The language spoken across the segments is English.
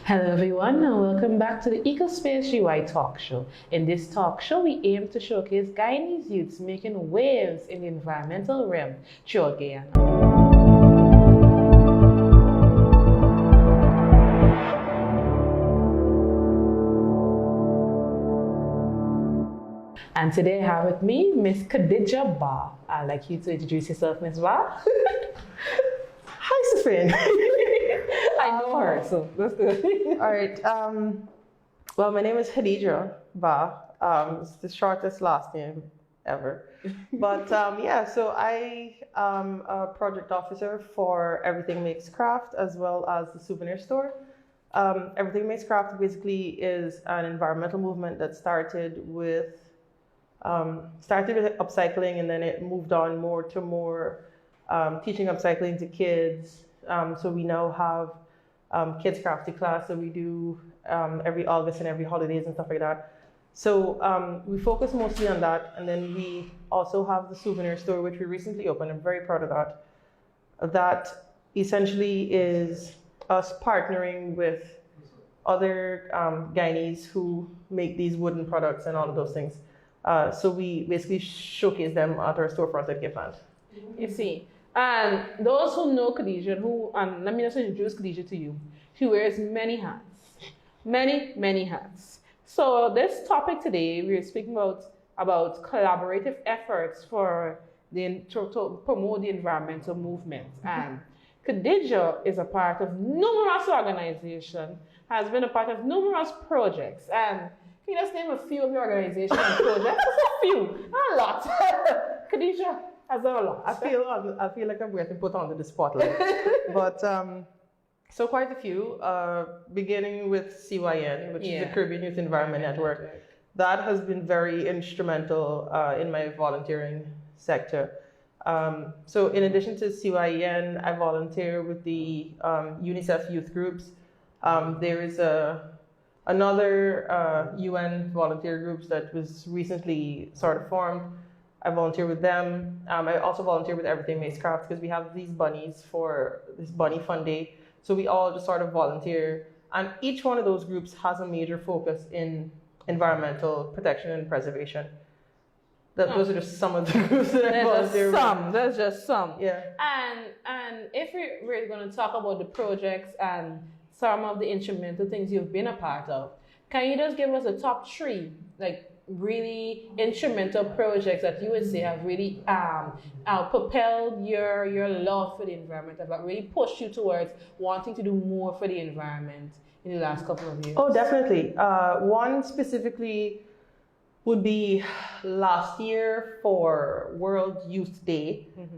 Hello everyone and welcome back to the Ecospacegy Talk Show. In this talk show, we aim to showcase Guyanese youths making waves in the environmental realm throughout Guyana. And today I have with me Miss Khadidja Ba. I'd like you to introduce yourself, Miss Ba. Hi, Safin. I know her, so let's do it. All right. Well, my name is Khadidja Ba. It's the shortest last name ever. But so I am a project officer for Everything Makes Craft as well as the souvenir store. Everything Makes Craft basically is an environmental movement that started with upcycling, and then it moved on more teaching upcycling to kids. So we now have kids crafty class that we do every August and every holidays and stuff like that. So we focus mostly on that, and then we also have the souvenir store, which we recently opened. I'm very proud of that. That essentially is us partnering with other Guyanese who make these wooden products and all of those things. So we basically showcase them at our storefront at Cape Land. You see, and those who know Khadidja, and let me just introduce Khadidja to you. She wears many hats, many hats. So this topic today, we're speaking about collaborative efforts to promote the environmental movement. And Khadidja is a part of numerous organizations, has been a part of numerous projects, and can you just name a few of your organizations and projects? A few, a lot. Khadidja has done a lot. I feel like I'm getting put onto the spotlight. But so quite a few, beginning with CYN, which is the Caribbean Youth Environment Network. That has been very instrumental in my volunteering sector. So in addition to CYN, I volunteer with the UNICEF youth groups. There is another UN volunteer groups that was recently sort of formed. I volunteer with them. I also volunteer with Everything Makes Craft because we have these bunnies for this bunny fun day. So we all just sort of volunteer. And each one of those groups has a major focus in environmental protection and preservation. Those are just some of the groups that I volunteer with. There's just some. Yeah. And if we're going to talk about the projects and some of the instrumental things you've been a part of, can you just give us a top three, like really instrumental projects that you would say have really propelled your love for the environment, that really pushed you towards wanting to do more for the environment in the last couple of years? Oh, definitely. One specifically would be last year for World Youth Day. Mm-hmm.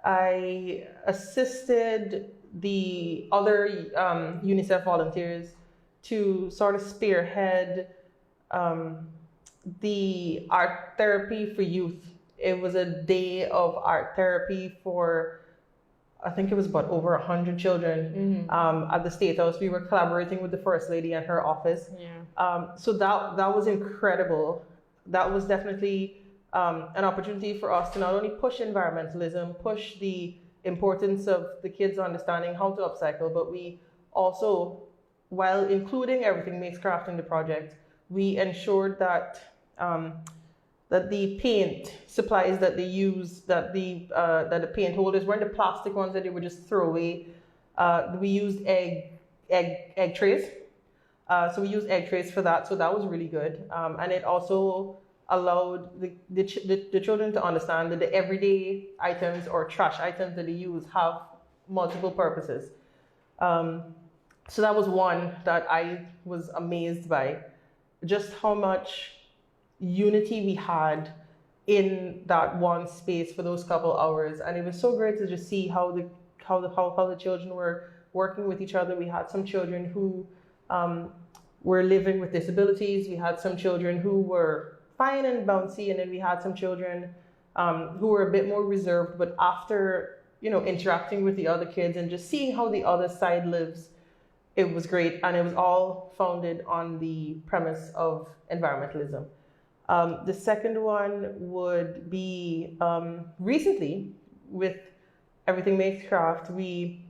I assisted the other UNICEF volunteers to sort of spearhead the art therapy for youth. It was a day of art therapy for, I think it was about over 100 children. Mm-hmm. At the State House. We were collaborating with the First Lady and her office. Yeah. So that was incredible. That was definitely an opportunity for us to not only push environmentalism, push the importance of the kids understanding how to upcycle, but we also, while including Everything Makes Craft in the project, we ensured that that the paint supplies that they use, that the paint holders weren't the plastic ones that they would just throw away. We used egg trays. So we used egg trays for that. So that was really good. And it also allowed the children to understand that the everyday items or trash items that they use have multiple purposes. So that was one that I was amazed by, just how much unity we had in that one space for those couple hours. And it was so great to just see how the children were working with each other. We had some children who were living with disabilities. We had some children who were fine and bouncy, and then we had some children who were a bit more reserved. But after interacting with the other kids and just seeing how the other side lives, it was great. And it was all founded on the premise of environmentalism. The second one would be recently with Everything Makes Craft. We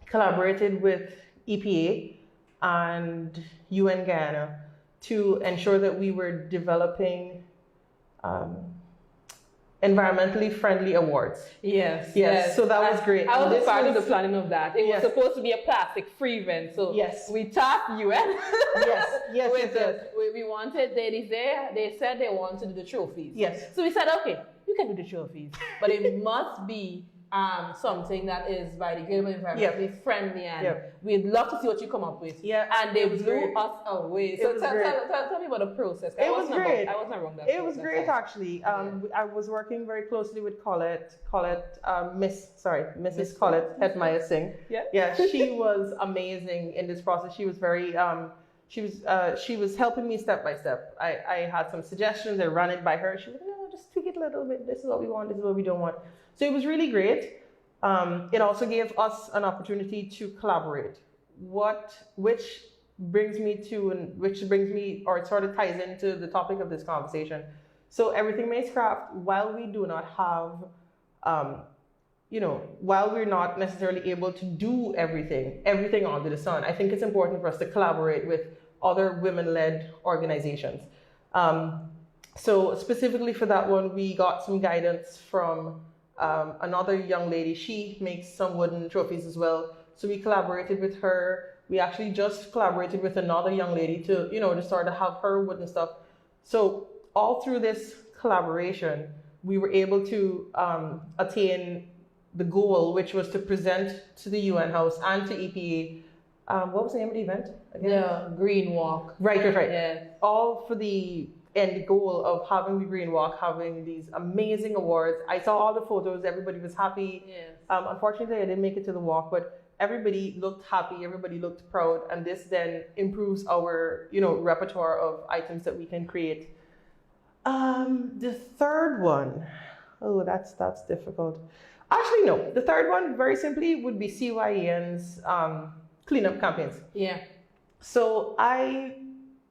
collaborated with EPA and UN Guyana to ensure that we were developing environmentally friendly awards. Yes. So that was great. I was This part of the planning of that. It was Yes. supposed to be a plastic-free event, so Yes. we tapped UN. Yes. We wanted. They said they wanted to do the trophies. Yes. So we said, okay, you can do the trophies, but it must be something that is biodegradable, environmentally friendly, and we'd love to see what you come up with. And they blew us away. So tell me about the process. It was great. I wasn't wrong. It was great, actually. I was working very closely with Mrs. Colette Hetmeyer Singh. Yeah, she was amazing in this process. She was very, she was helping me step by step. I had some suggestions. I ran it by her. She was like, no, just tweak it a little bit. This is what we want. This is what we don't want. So it was really great. It also gave us an opportunity to collaborate. Which brings me, or it sort of ties into the topic of this conversation. So Everything Makes Craft, while we do not have, while we're not necessarily able to do everything under the sun, I think it's important for us to collaborate with other women-led organizations. So specifically for that one, we got some guidance from another young lady. She makes some wooden trophies as well. So we collaborated with her. We actually just collaborated with another young lady to sort of have her wooden stuff. So all through this collaboration, we were able to attain the goal, which was to present to the UN House and to EPA. What was the name of the event again? The Green Walk. Right. Yeah. All for the end goal of having the Green Walk, having these amazing awards. I saw all the photos. Everybody was happy. Yes. Unfortunately, I didn't make it to the walk, but everybody looked happy. Everybody looked proud, and this then improves our, repertoire of items that we can create. The third one, that's difficult. Actually, no. The third one, very simply, would be CYEN's cleanup campaigns. Yeah. So I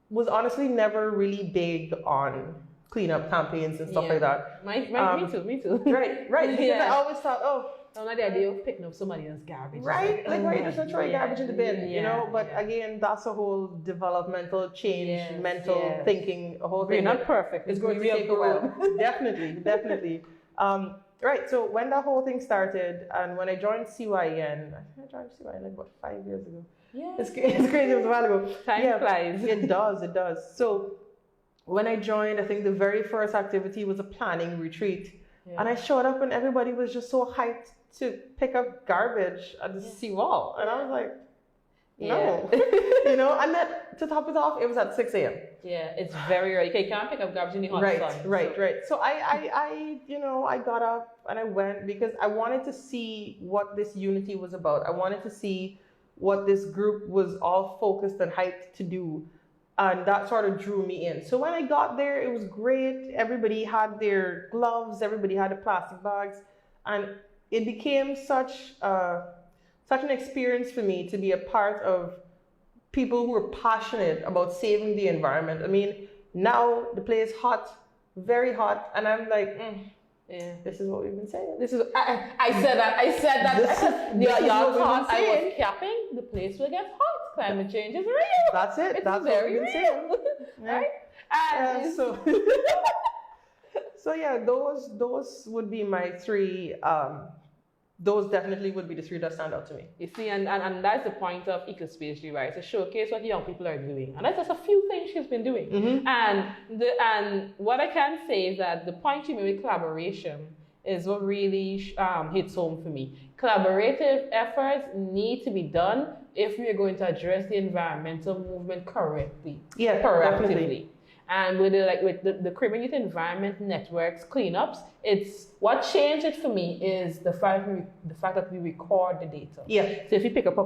was honestly never really big on cleanup campaigns and stuff like that. Me too. Right. Because I always thought, I don't like the idea of picking up somebody else's garbage. Right? Like, why you just not throwing garbage in the bin, But again, that's a whole developmental change, mental thinking, a whole thing. We're not perfect. It's going to take a while. Definitely. Right, so when that whole thing started, and when I joined CYN, I think I joined CYN like about 5 years ago. Yeah. It's crazy, it was a while ago. Time flies. It does. So when I joined, I think the very first activity was a planning retreat. Yeah. And I showed up and everybody was just so hyped to pick up garbage at the seawall. And I was like, no. And then to top it off, it was at 6 a.m. Yeah, it's very early. You can't pick up garbage in the hot sun. Right. So I got up and I went because I wanted to see what this unity was about. I wanted to see what this group was all focused and hyped to do. And that sort of drew me in. So when I got there, it was great. Everybody had their gloves. Everybody had the plastic bags. And it became such an experience for me to be a part of people who are passionate about saving the environment. I mean, now the place is hot, very hot. And I'm like, this is what we've been saying. I said that. Y'all thought I was capping. The place will get hot. Climate change is real. That's it. It's That's very what we've been saying. Right? And so yeah, those would be my three. Those definitely would be the three that stand out to me. You see, and that's the point of Ecospacegy, right? To showcase what young people are doing. And that's just a few things she's been doing. Mm-hmm. And what I can say is that the point you made with collaboration is what really hits home for me. Collaborative efforts need to be done if we are going to address the environmental movement correctly. Yeah, proactively. definitely. And with the Caribbean Youth Environment Network's cleanups, it's what changed it for me is the fact that we record the data. Yeah. So if you pick up a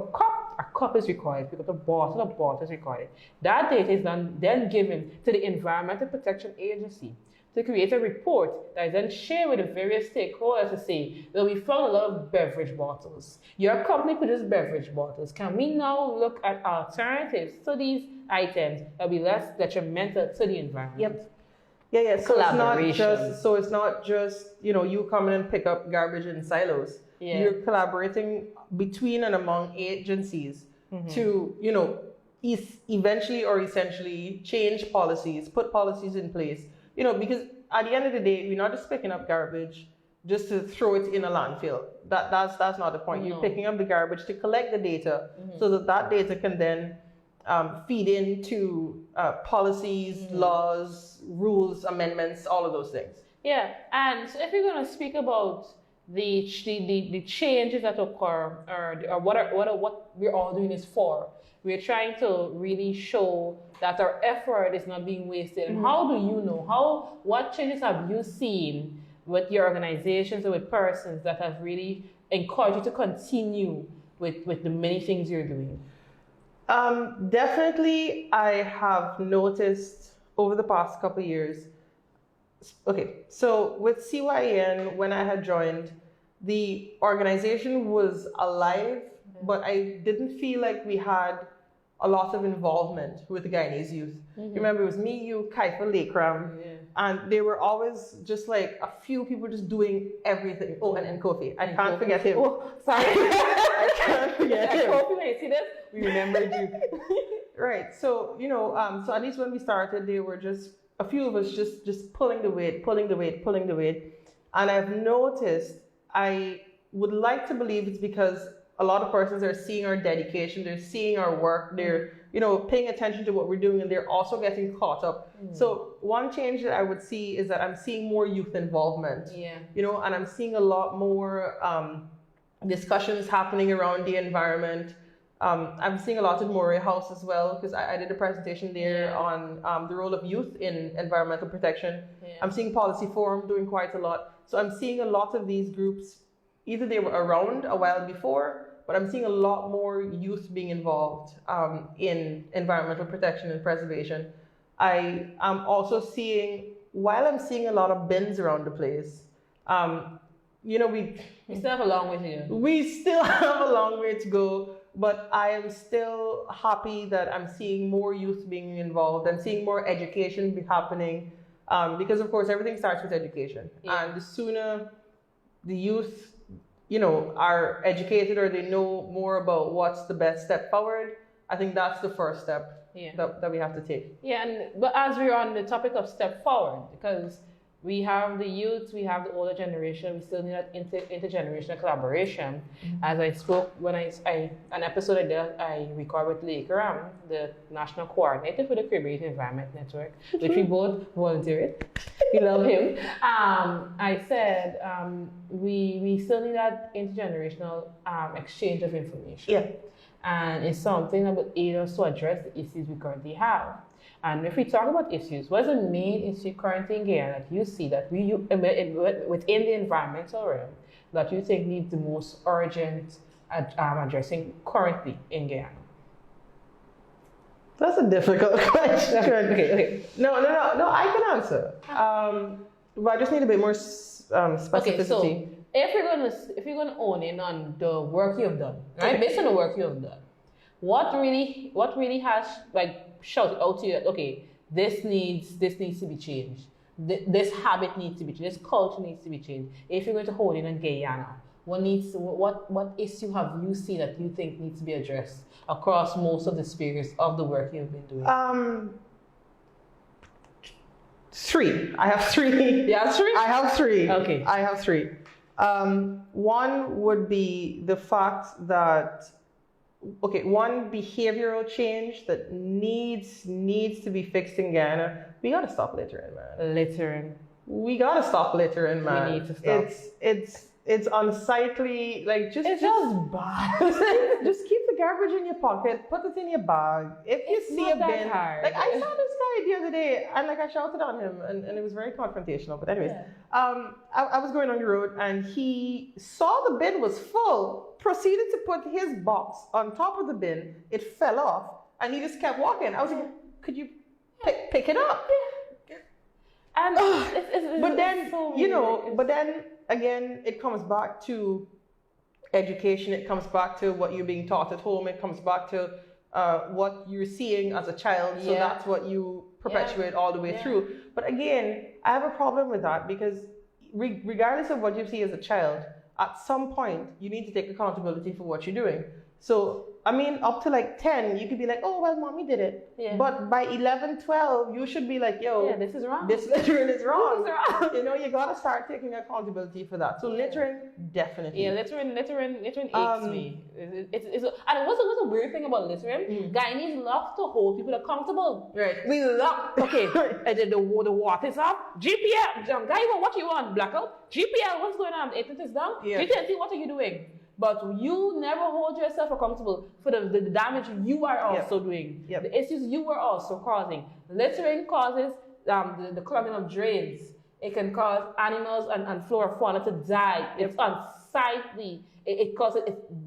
cup is recorded. Pick up a bottle is recorded. That data is then given to the Environmental Protection Agency to create a report that is then shared with the various stakeholders to say, well, we found a lot of beverage bottles. Your company produces beverage bottles. Can we now look at alternatives to these items that will be less detrimental to the environment? Yep. Yeah. So it's not just you come in and pick up garbage in silos. Yeah. You're collaborating between and among agencies to eventually or essentially change policies, put policies in place, because at the end of the day, we're not just picking up garbage just to throw it in a landfill. That's not the point. No. You're picking up the garbage to collect the data so that data can then feed into policies, laws, rules, amendments, all of those things. Yeah, and so if you're going to speak about the changes that occur, or what we're all doing is for, we're trying to really show that our effort is not being wasted. And how do you know? What changes have you seen with your organizations or with persons that have really encouraged you to continue with the many things you're doing? Definitely, I have noticed over the past couple of years. Okay, so with CYN, when I had joined, the organization was alive, but I didn't feel like we had a lot of involvement with the Guyanese youth. Remember, it was me, you, Kaifa, Lakram, and they were always just like a few people just doing everything. Oh, and Kofi. I can't forget him. Oh, sorry. I can't forget him. Kofi, when you see this, we remembered you. Right, so, so at least when we started, they were just a few of us just pulling the weight. And I've noticed, I would like to believe it's because a lot of persons are seeing our dedication, they're seeing our work, they're, paying attention to what we're doing, and they're also getting caught up. So one change that I would see is that I'm seeing more youth involvement. And I'm seeing a lot more discussions happening around the environment. I'm seeing a lot in Moray House as well, because I did a presentation there on the role of youth in environmental protection. I'm seeing Policy Forum doing quite a lot. So I'm seeing a lot of these groups, either they were around a while before, but I'm seeing a lot more youth being involved in environmental protection and preservation. I am also seeing, while I'm seeing a lot of bins around the place, we still have a long way to go. We still have a long way to go. But I am still happy that I'm seeing more youth being involved. I'm seeing more education be happening because, of course, everything starts with education. And the sooner the youth, are educated or they know more about what's the best step forward, I think that's the first step that we have to take. But as we're on the topic of step forward, because we have the youth, we have the older generation, we still need that intergenerational collaboration. As I spoke when an episode I recorded with Lakram, the national coordinator for the Caribbean Environment Network, which we both volunteered. We love him. I said we still need that intergenerational exchange of information. And it's something that would aid us to address the issues we currently have. And if we talk about issues, what's the main issue currently in Guyana that you see that within the environmental realm that you think needs the most urgent addressing currently in Guyana? That's a difficult question. Okay. No, I can answer. But I just need a bit more specificity. Okay, so if you're gonna own in on the work you've done, right? Based on the work you've done, what really has shouted out to you that, okay, this needs to be changed. This habit needs to be changed. This culture needs to be changed. If you're going to hold in Guyana, what issue have you seen that you think needs to be addressed across most of the spheres of the work you've been doing? Three. I have three. You have three? I have three. Okay. I have three. One would be the fact that one behavioral change that needs to be fixed in Guyana. We gotta stop littering, man. We gotta stop littering, man. We need to stop. It's unsightly. Just bad. just keep the garbage in your pocket. Put it in your bag. If you see a bin, hard. I saw this guy the other day, and I shouted on him, and it was very confrontational. But anyways, I was going on the road, and he saw the bin was full. Proceeded to put his box on top of the bin. It fell off, and he just kept walking. I was like, could you pick it up? And but then so but then again, it comes back to education. It comes back to what you're being taught at home. It comes back to what you're seeing as a child. So that's what you perpetuate all the way through. But again, I have a problem with that because regardless of what you see as a child, at some point you need to take accountability for what you're doing. So I mean, up to like 10, you could be like, oh, well, mommy did it. Yeah. But by 11, 12, you should be like, yo, this is wrong. This littering is wrong. This is wrong. You know, you got to start taking accountability for that. So littering, definitely. Yeah, littering aches me. And what's the weird thing about littering? Guyanese love to hold people accountable. Right. We love, okay, the water's up. GPL, guy, what you want? Blackout? GPL, what's going on? It is down. Yeah. GTNT, what are you doing? But you never hold yourself accountable for the damage you are also doing. Yep. The issues you are also causing. Littering causes the clogging of drains. It can cause animals and flora fauna to die. It's unsightly. It causes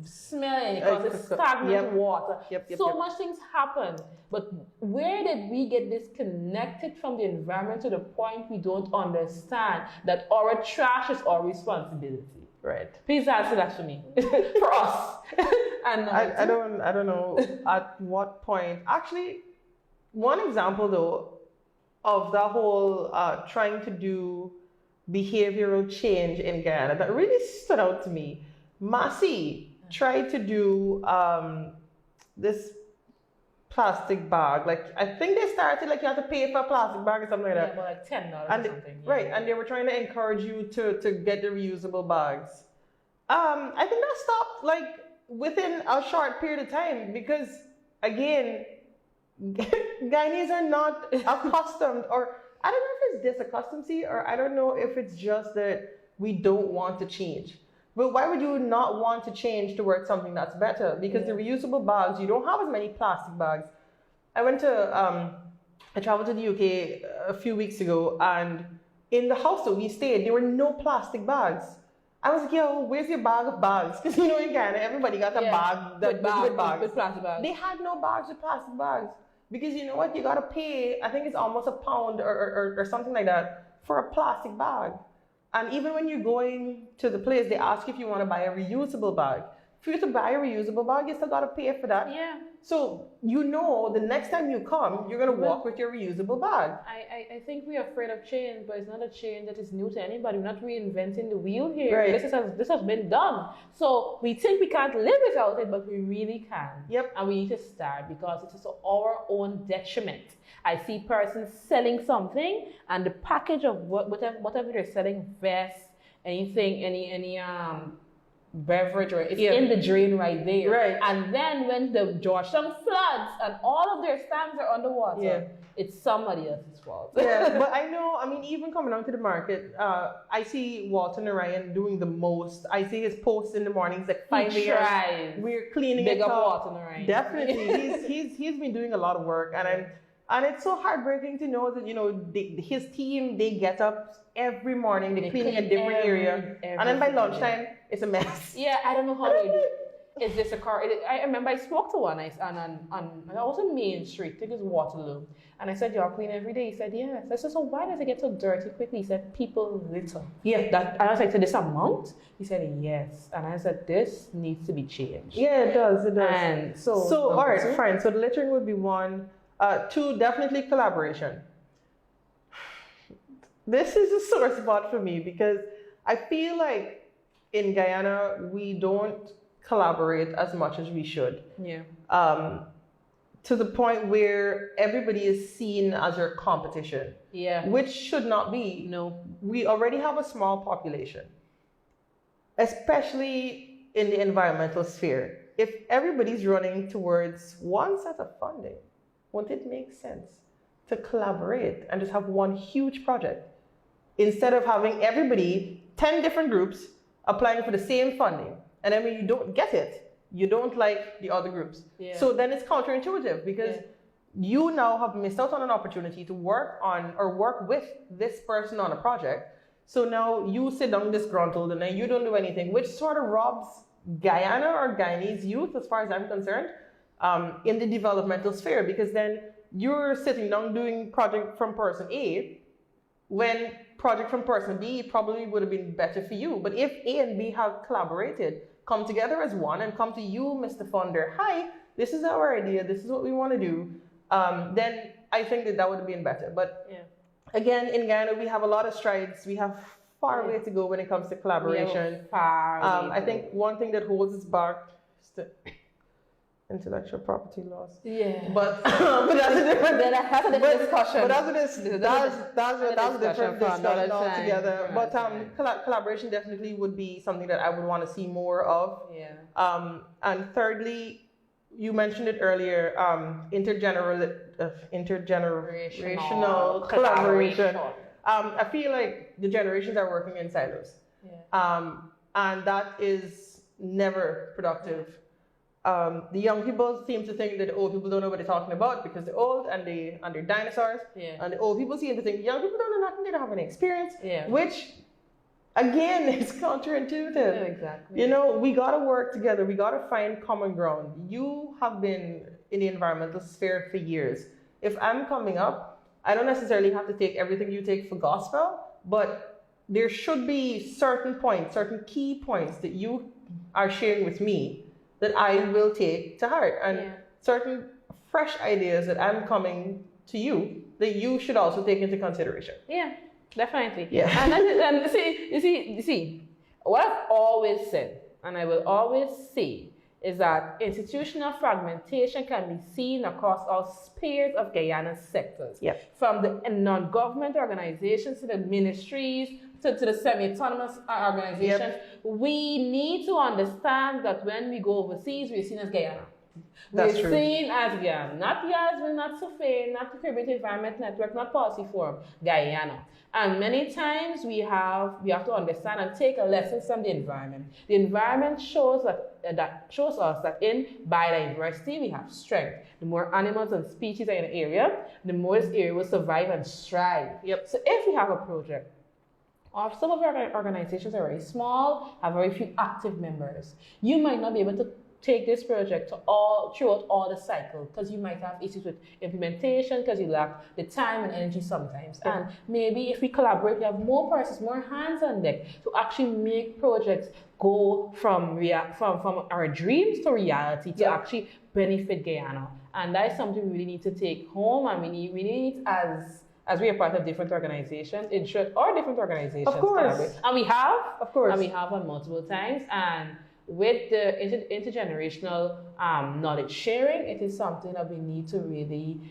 smelling. It causes stagnant water. So much things happen. But where did we get disconnected from the environment to the point we don't understand that our trash is our responsibility? Right. Please answer that for me, for us. And I don't know at what point. Actually, one example though of that whole trying to do behavioral change in Guyana that really stood out to me. Massey tried to do this plastic bag. Like I think they started like you have to pay for a plastic bag or something like that. Yeah, but like $10 or something. Right, and they were trying to encourage you to get the reusable bags. I think that stopped like within a short period of time because again, Guyanese are not accustomed, or I don't know if it's disaccustomed or I don't know if it's just that we don't want to change. But why would you not want to change towards something that's better? Because the reusable bags, you don't have as many plastic bags. I traveled to the UK a few weeks ago, and in the house that we stayed, there were no plastic bags. I was like, yo, where's your bag of bags? Because you know in Ghana, everybody got a bag with bags. With plastic bags. They had no bags with plastic bags. Because you know what? You got to pay, I think it's almost £1 or something like that for a plastic bag. And even when you're going to the place, they ask you if you want to buy a reusable bag. For you to buy a reusable bag, you still got to pay for that. Yeah. So you know the next time you come, you're going to walk with your reusable bag. I think we're afraid of change, but it's not a change that is new to anybody. We're not reinventing the wheel here. Right. This has been done. So we think we can't live without it, but we really can. Yep. And we need to start because it is to our own detriment. I see persons selling something and the package of whatever they're selling, vest, anything, any beverage, or it's in the drain right there. Right. And then when the Georgetown floods and all of their stands are underwater, it's somebody else's fault. Yeah, but I know, I mean, even coming onto the market, I see Walter Narayan doing the most. I see his posts in the mornings like 5 a.m. We're cleaning Big it up up. Walter Narayan. Definitely. he's been doing a lot of work, and it's so heartbreaking to know that, you know, his team, they get up every morning, they clean a different area, and then by lunchtime, it's a mess. Yeah, I don't know how they do it. Is this a car? I remember I spoke to one, and I was on Main Street, I think it's Waterloo, and I said, y'all clean every day? He said, yes. I said, so why does it get so dirty quickly? He said, people litter. Yeah. And I was like, to this amount? He said, yes. And I said, this needs to be changed. Yeah, it does. And so all right, fine. So the littering would be one. Two, definitely collaboration. This is a sore spot for me because I feel like in Guyana, we don't collaborate as much as we should. Yeah. To the point where everybody is seen as your competition. Yeah. Which should not be. No. We already have a small population, especially in the environmental sphere. If everybody's running towards one set of funding, won't it make sense to collaborate and just have one huge project instead of having everybody, 10 different groups, applying for the same funding? And then when you don't get it, you don't like the other groups. Yeah. So then it's counterintuitive because you now have missed out on an opportunity to work on or work with this person on a project. So now you sit down disgruntled and then you don't do anything, which sort of robs Guyana or Guyanese youth, as far as I'm concerned, in the developmental sphere, because then you're sitting down doing project from person A when project from person B probably would have been better for you. But if A and B have collaborated, come together as one and come to you, Mr. Funder, hi, this is our idea, this is what we want to do, then I think that would have been better. But again, in Guyana, we have a lot of strides. We have far way to go when it comes to collaboration. I think one thing that holds us back intellectual property laws. Yeah. But that's a different. Then that's a different discussion. But that's a different discussion altogether. Right, But right. collaboration definitely would be something that I would want to see more of. Yeah. And thirdly, you mentioned it earlier, intergenerational collaboration. I feel like the generations are working in silos. Yeah. And that is never productive. The young people seem to think that the old people don't know what they're talking about because they're old and they're dinosaurs. Yeah. And the old people seem to think the young people don't know nothing, they don't have any experience. Yeah. Which, again, is counterintuitive. Yeah, exactly. You know, we got to work together. We got to find common ground. You have been in the environmental sphere for years. If I'm coming up, I don't necessarily have to take everything you take for gospel, but there should be certain points, certain key points that you are sharing with me that I will take to heart, and certain fresh ideas that I'm coming to you that you should also take into consideration. Yeah, definitely. Yeah. And you see, what I've always said, and I will always say, is that institutional fragmentation can be seen across all spheres of Guyana's sectors. Yep. From the non-government organizations to the ministries to the semi-autonomous organizations. Yep. We need to understand that when we go overseas, we're seen as Guyana. That's We're true. seen as Guyana, not Yasmin, not SOFE, not the Caribbean Environment Network, not Policy Forum, Guyana. And many times we have to understand and take a lesson from the environment. The environment shows us that in biodiversity we have strength. The more animals and species are in an area, the more this area will survive and strive. Yep. So if we have a project, or some of our organizations are very small, have very few active members, you might not be able to take this project throughout all the cycle because you might have issues with implementation because you lack the time and energy sometimes. Yeah. And maybe if we collaborate, we have more persons, more hands on deck to actually make projects go from our dreams to reality to actually benefit Guyana. And that is something we really need to take home, and we need as we are part of different organizations, different organizations. Of course. And we have. Of course. And we have on multiple times. And with the intergenerational knowledge sharing, it is something that we need to really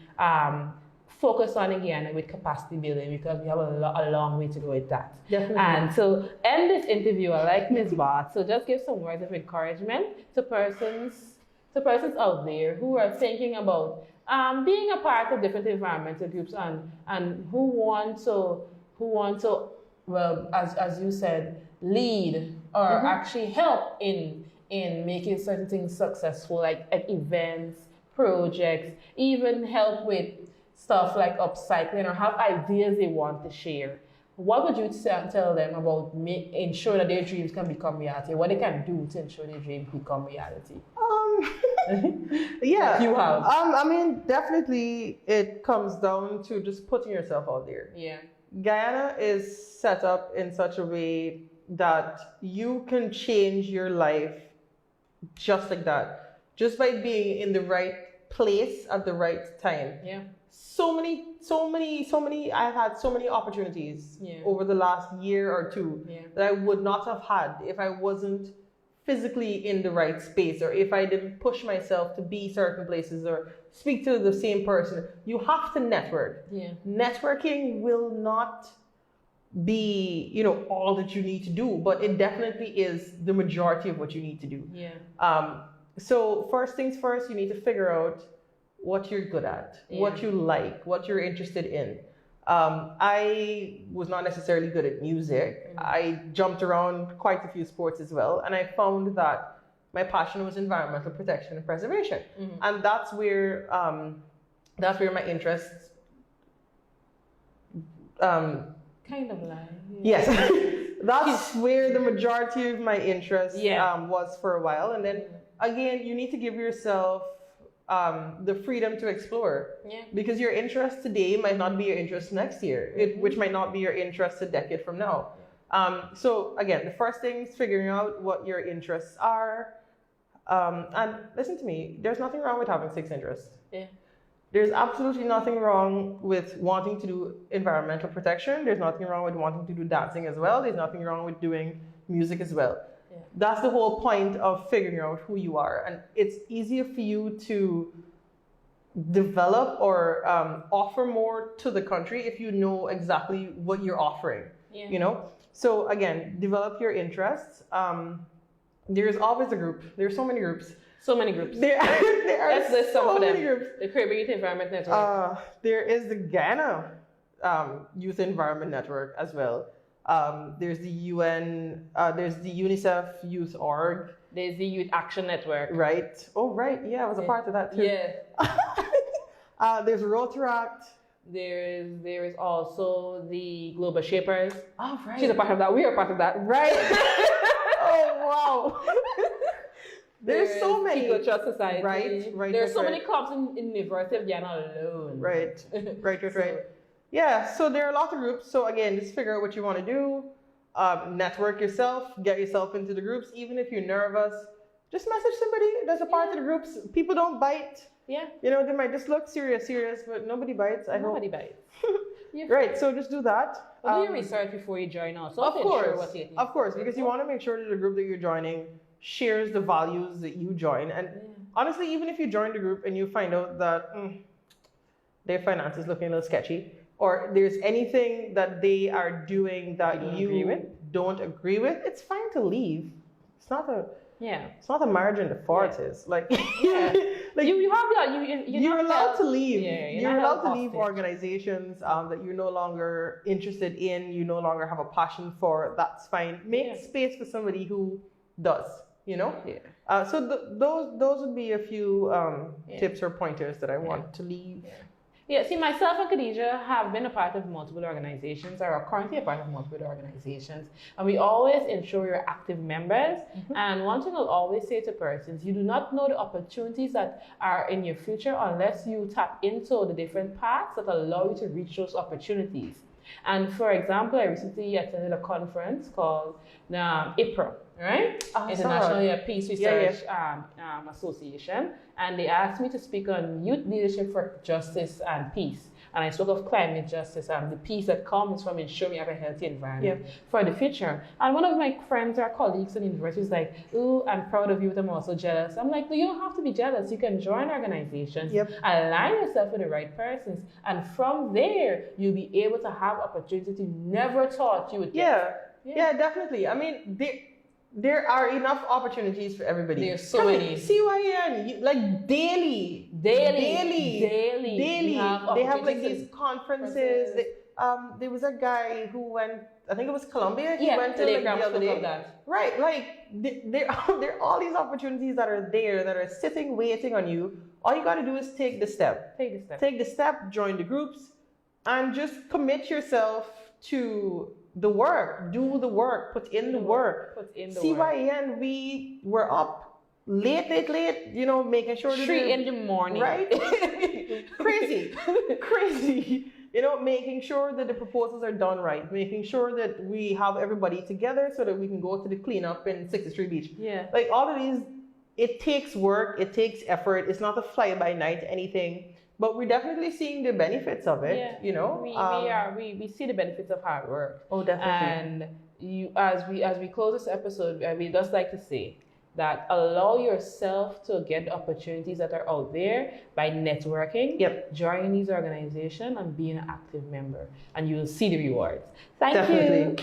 focus on again with capacity building, because we have a long way to go with that. Definitely. And so end this interview, I like Ms. Barth, so just give some words of encouragement to persons out there who are thinking about being a part of different environmental groups and who want to, well, as you said, lead or actually help in making certain things successful, like events, projects, even help with stuff like upcycling, or have ideas they want to share. What would you tell them about ensure that their dreams can become reality? What they can do to ensure their dreams become reality? Yeah. Like you have. I mean, definitely it comes down to just putting yourself out there. Yeah. Guyana is set up in such a way that you can change your life just like that, just by being in the right place at the right time. Yeah. So many, I've had so many opportunities over the last year or two that I would not have had if I wasn't physically in the right space, or if I didn't push myself to be certain places or speak to the same person. You have to network. Yeah. Networking will not be, all that you need to do, but it definitely is the majority of what you need to do. Yeah. So first things first, you need to figure out what you're good at, what you like, what you're interested in. I was not necessarily good at music. I jumped around quite a few sports as well, and I found that my passion was environmental protection and preservation, and that's where my interests. Kind of like. Yes, that's where the majority of my interest was for a while, and then again, you need to give yourself the freedom to explore, because your interest today might not be your interest next year, which might not be your interest a decade from now. So again, the first thing is figuring out what your interests are, and listen to me, there's nothing wrong with having 6 interests. There's absolutely nothing wrong with wanting to do environmental protection. There's nothing wrong with wanting to do dancing as well. There's nothing wrong with doing music as well. That's the whole point of figuring out who you are. And it's easier for you to develop or offer more to the country if you know exactly what you're offering, you know? So again, develop your interests. There's always a group. There's so many groups. So many groups. There are so many groups. The Caribbean Youth Environment Network. There is the Guyana Youth Environment Network as well. There's the UN, there's the UNICEF Youth Org. There's the Youth Action Network. Right. Oh, right. Yeah, I was a part of that too. Yeah. There's Rotaract. There is also the Global Shapers. Oh, right. She's a part of that. We are part of that. Right. Oh, wow. There's so many. Eco Trust Society. Right. There's so many clubs in the University of Guyana alone. Right. Yeah, so there are a lot of groups. So again, just figure out what you want to do. Network yourself. Get yourself into the groups. Even if you're nervous, just message somebody that's a part of the groups. People don't bite. Yeah. You know, they might just look serious, but nobody bites. Nobody bites. Right, so just do that. Well, do your research before you join also. Of course, because you want to make sure that the group that you're joining shares the values that you join. And honestly, even if you join the group and you find out that their finances looking a little sketchy, or there's anything that they are doing that you don't agree with, it's fine to leave. It's not a margin to forties. Like you have that. You're allowed to leave. Yeah, you're allowed to leave organizations that you're no longer interested in. You no longer have a passion for. That's fine. Make space for somebody who does. You know. Yeah. So those would be a few tips or pointers that I want to leave. Yeah, see, myself and Khadidja have been a part of multiple organizations, or are currently a part of multiple organizations, and we always ensure we're active members. And one thing I'll always say to persons, you do not know the opportunities that are in your future unless you tap into the different paths that allow you to reach those opportunities. And for example, I recently attended a conference called IPRA, right? International Peace Research Association. And they asked me to speak on youth leadership for justice and peace. And I spoke of climate justice and the peace that comes from ensuring we have a healthy environment for the future. And one of my friends or colleagues in the university was like, "Ooh, I'm proud of you, but I'm also jealous." I'm like, "No, you don't have to be jealous. You can join organizations, align yourself with the right persons, and from there, you'll be able to have opportunities you never thought you would get." Yeah, definitely. I mean, there are enough opportunities for everybody. There's so many. CYN, like daily. They have like these conferences. There was a guy who went, I think it was Colombia. He went to like the other day. Right, like there are all these opportunities that are there that are sitting, waiting on you. All you got to do is take the step. Take the step, join the groups, and just commit yourself to the work. Do the work. Put in the work. CYN, we were up late, you know, making sure that 3 in the morning. Right? Crazy. You know, making sure that the proposals are done right, making sure that we have everybody together so that we can go to the cleanup in 60th Street Beach. Yeah. Like all of these, it takes work, it takes effort. It's not a fly-by-night anything. But we're definitely seeing the benefits of it, you know. We see the benefits of hard work. Oh, definitely. And as we close this episode, we just like to say that allow yourself to get the opportunities that are out there by networking, joining these organizations, and being an active member, and you'll see the rewards. Thank you.